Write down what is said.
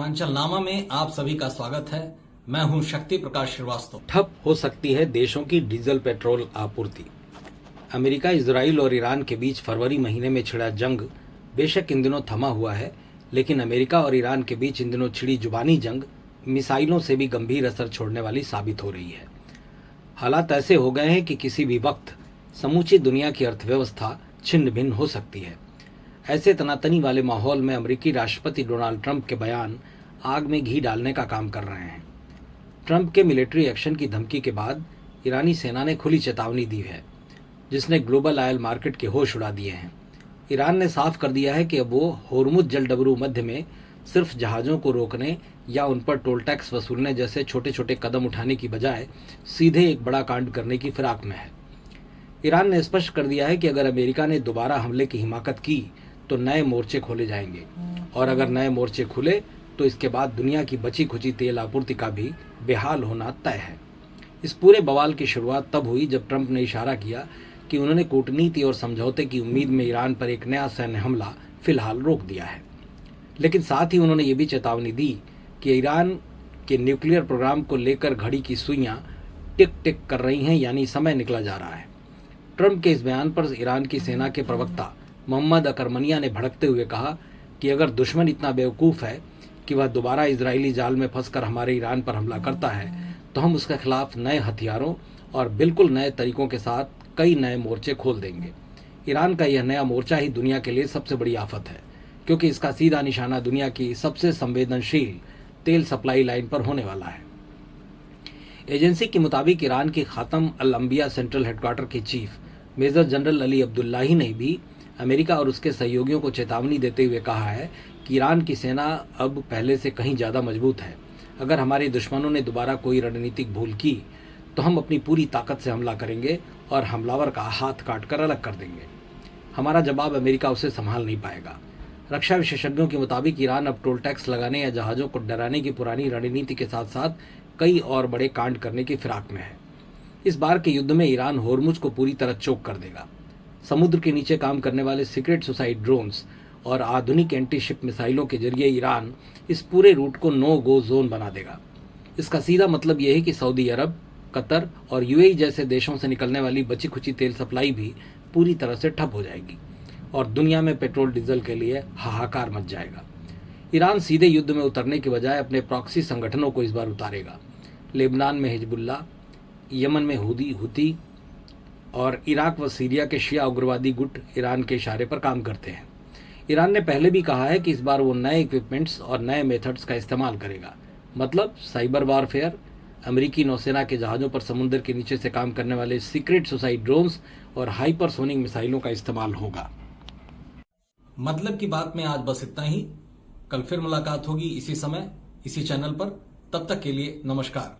उत्तरांचल नामा में आप सभी का स्वागत है। मैं हूं शक्ति प्रकाश श्रीवास्तव। ठप हो सकती है देशों की डीजल पेट्रोल आपूर्ति। अमेरिका, इजराइल और ईरान के बीच फरवरी महीने में छिड़ा जंग बेशक इन दिनों थमा हुआ है, लेकिन अमेरिका और ईरान के बीच इन दिनों छिड़ी जुबानी जंग मिसाइलों से भी गंभीर असर छोड़ने वाली साबित हो रही है। हालात ऐसे हो गए हैं कि किसी भी वक्त समूची दुनिया की अर्थव्यवस्था छिन्न भिन्न हो सकती है। ऐसे तनातनी वाले माहौल में अमेरिकी राष्ट्रपति डोनाल्ड ट्रंप के बयान आग में घी डालने का काम कर रहे हैं। ट्रंप के मिलिट्री एक्शन की धमकी के बाद ईरानी सेना ने खुली चेतावनी दी है, जिसने ग्लोबल ऑयल मार्केट के होश उड़ा दिए हैं। ईरान ने साफ कर दिया है कि अब वो होर्मुज जलडबरू मध्य में सिर्फ जहाज़ों को रोकने या उन पर टोल टैक्स वसूलने जैसे छोटे छोटे कदम उठाने की बजाय सीधे एक बड़ा कांड करने की फिराक में है। ईरान ने स्पष्ट कर दिया है कि अगर अमेरिका ने दोबारा हमले की हिमाकत की तो नए मोर्चे खोले जाएंगे, और अगर नए मोर्चे खुले तो इसके बाद दुनिया की बची खुची तेल आपूर्ति का भी बेहाल होना तय है। इस पूरे बवाल की शुरुआत तब हुई जब ट्रंप ने इशारा किया कि उन्होंने कूटनीति और समझौते की उम्मीद में ईरान पर एक नया सैन्य हमला फिलहाल रोक दिया है। लेकिन साथ ही उन्होंने ये भी चेतावनी दी कि ईरान के न्यूक्लियर प्रोग्राम को लेकर घड़ी की सुइयां टिक टिक कर रही हैं, यानी समय निकला जा रहा है। ट्रंप के इस बयान पर ईरान की सेना के प्रवक्ता मोहम्मद अकरमनिया ने भड़कते हुए कहा कि अगर दुश्मन इतना बेवकूफ़ है कि वह दोबारा इजरायली जाल में फंसकर हमारे ईरान पर हमला करता है तो हम उसके खिलाफ नए हथियारों और बिल्कुल नए तरीकों के साथ कई नए मोर्चे खोल देंगे। ईरान का यह नया मोर्चा ही दुनिया के लिए सबसे बड़ी आफत है, क्योंकि इसका सीधा निशाना दुनिया की सबसे संवेदनशील तेल सप्लाई लाइन पर होने वाला है। एजेंसी के मुताबिक ईरान की Khatam al Anbiya central headquarter के chief major general Ali Abdollahi ने भी अमेरिका और उसके सहयोगियों को चेतावनी देते हुए कहा है कि ईरान की सेना अब पहले से कहीं ज़्यादा मजबूत है। अगर हमारे दुश्मनों ने दोबारा कोई रणनीतिक भूल की तो हम अपनी पूरी ताकत से हमला करेंगे और हमलावर का हाथ काट कर अलग कर देंगे। हमारा जवाब अमेरिका उसे संभाल नहीं पाएगा। रक्षा विशेषज्ञों के मुताबिक ईरान अब टोल टैक्स लगाने या जहाज़ों को डराने की पुरानी रणनीति के साथ साथ कई और बड़े कांड करने की फिराक में है। इस बार के युद्ध में ईरान होर्मुज को पूरी तरह चोक कर देगा। समुद्र के नीचे काम करने वाले सीक्रेट सुसाइड ड्रोन्स और आधुनिक एंटी शिप मिसाइलों के जरिए ईरान इस पूरे रूट को नो गो जोन बना देगा। इसका सीधा मतलब यह है कि सऊदी अरब, कतर और यूएई जैसे देशों से निकलने वाली बची खुची तेल सप्लाई भी पूरी तरह से ठप हो जाएगी और दुनिया में पेट्रोल डीजल के लिए हाहाकार मच जाएगा। ईरान सीधे युद्ध में उतरने के बजाय अपने प्रॉक्सी संगठनों को इस बार उतारेगा। लेबनान में हिजबुल्ला, यमन में हुती और इराक व सीरिया के शिया उग्रवादी गुट ईरान के इशारे पर काम करते हैं। ईरान ने पहले भी कहा है कि इस बार वो नए इक्विपमेंट्स और नए मेथड्स का इस्तेमाल करेगा, मतलब साइबर वारफेयर, अमेरिकी नौसेना के जहाज़ों पर समुद्र के नीचे से काम करने वाले सीक्रेट सुसाइड ड्रोन्स और हाइपरसोनिक मिसाइलों का इस्तेमाल होगा। मतलब की बात में आज बस इतना ही। कल फिर मुलाकात होगी इसी समय, इसी चैनल पर। तब तक के लिए नमस्कार।